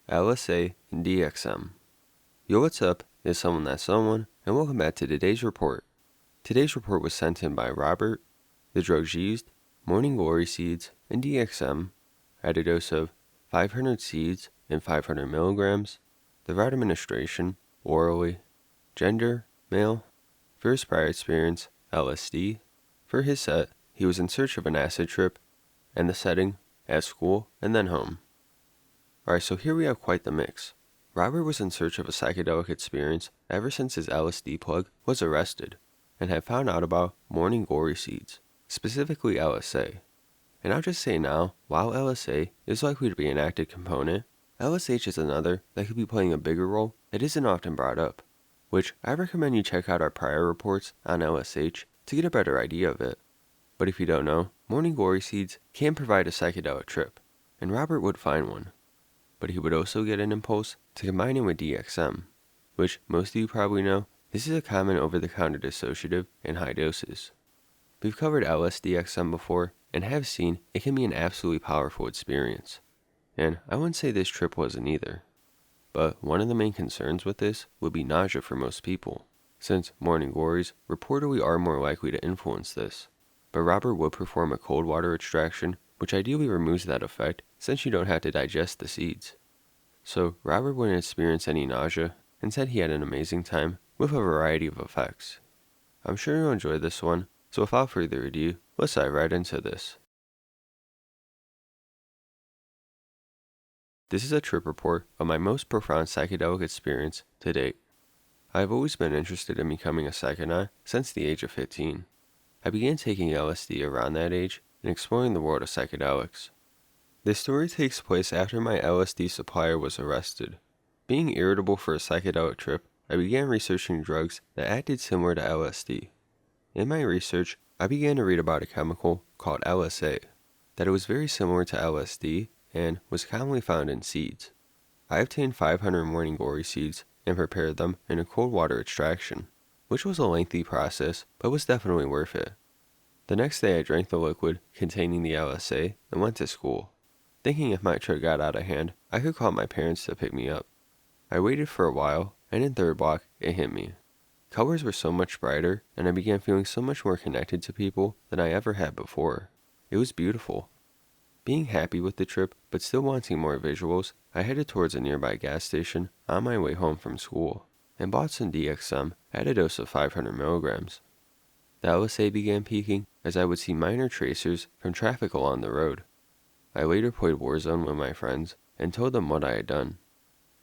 LSA DXM. Yo, what's up? It's someone that's someone, and welcome back to today's report. Today's report was sent in by Robert. The drugs used: morning glory seeds and DXM at a dose of 500 seeds and 500 milligrams. The route administration: orally. Gender: male. First prior experience: LSD. For his set, he was in search of an acid trip, and the setting: at school and then home. Alright, so here we have quite the mix. Robert was in search of a psychedelic experience ever since his LSD plug was arrested, and had found out about morning glory seeds, specifically LSA. And I'll just say now, while LSA is likely to be an active component, LSH is another that could be playing a bigger role that isn't often brought up, which I recommend you check out our prior reports on LSH to get a better idea of it. But if you don't know, morning glory seeds can provide a psychedelic trip, and Robert would find one. But he would also get an impulse to combine it with DXM, which most of you probably know, this is a common over-the-counter dissociative in high doses. We've covered LSDXM before, and have seen it can be an absolutely powerful experience. And I wouldn't say this trip wasn't either. But one of the main concerns with this would be nausea for most people, since morning glories reportedly are more likely to influence this. But Robert would perform a cold water extraction, which ideally removes that effect since you don't have to digest the seeds. So Robert wouldn't experience any nausea, and said he had an amazing time with a variety of effects. I'm sure you'll enjoy this one, so without further ado, let's dive right into this. This is a trip report of my most profound psychedelic experience to date. I have always been interested in becoming a psychonaut since the age of 15. I began taking LSD around that age and exploring the world of psychedelics. This story takes place after my LSD supplier was arrested. Being irritable for a psychedelic trip, I began researching drugs that acted similar to LSD. In my research, I began to read about a chemical called LSA, that it was very similar to LSD and was commonly found in seeds. I obtained 500 morning glory seeds and prepared them in a cold water extraction, which was a lengthy process but was definitely worth it. The next day I drank the liquid containing the LSA and went to school, thinking if my trip got out of hand, I could call my parents to pick me up. I waited for a while, and in third block, it hit me. Colors were so much brighter, and I began feeling so much more connected to people than I ever had before. It was beautiful. Being happy with the trip, but still wanting more visuals, I headed towards a nearby gas station on my way home from school, and bought some DXM at a dose of 500 milligrams. The LSA began peaking as I would see minor tracers from traffic along the road. I later played Warzone with my friends and told them what I had done.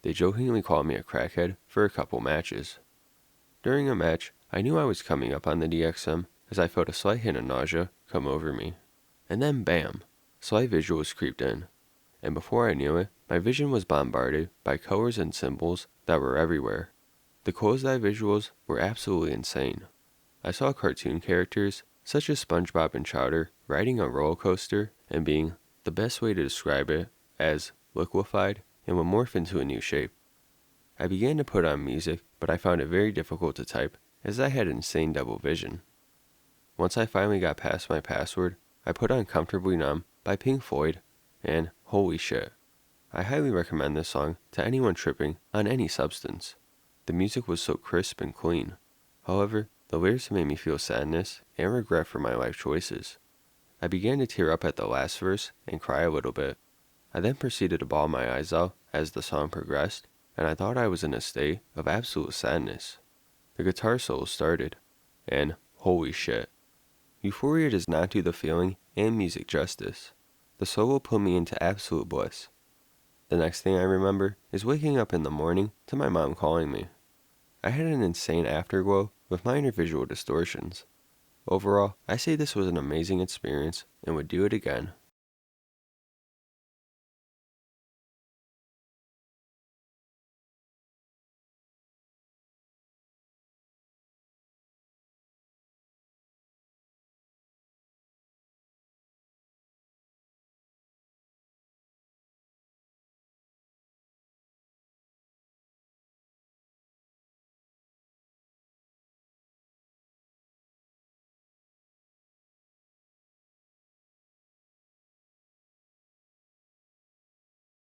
They jokingly called me a crackhead for a couple matches. During a match, I knew I was coming up on the DXM as I felt a slight hint of nausea come over me. And then bam, slight visuals creeped in. And before I knew it, my vision was bombarded by colors and symbols that were everywhere. The closed-eye visuals were absolutely insane. I saw cartoon characters, such as SpongeBob and Chowder, riding a roller coaster and being, the best way to describe it, as liquefied and would morph into a new shape. I began to put on music, but I found it very difficult to type as I had insane double vision. Once I finally got past my password, I put on Comfortably Numb by Pink Floyd, and holy shit. I highly recommend this song to anyone tripping on any substance. The music was so crisp and clean. However, the lyrics made me feel sadness and regret for my life choices. I began to tear up at the last verse and cry a little bit. I then proceeded to bawl my eyes out as the song progressed, and I thought I was in a state of absolute sadness. The guitar solo started, and holy shit. Euphoria does not do the feeling and music justice. The solo put me into absolute bliss. The next thing I remember is waking up in the morning to my mom calling me. I had an insane afterglow with minor visual distortions. Overall, I say this was an amazing experience and would do it again.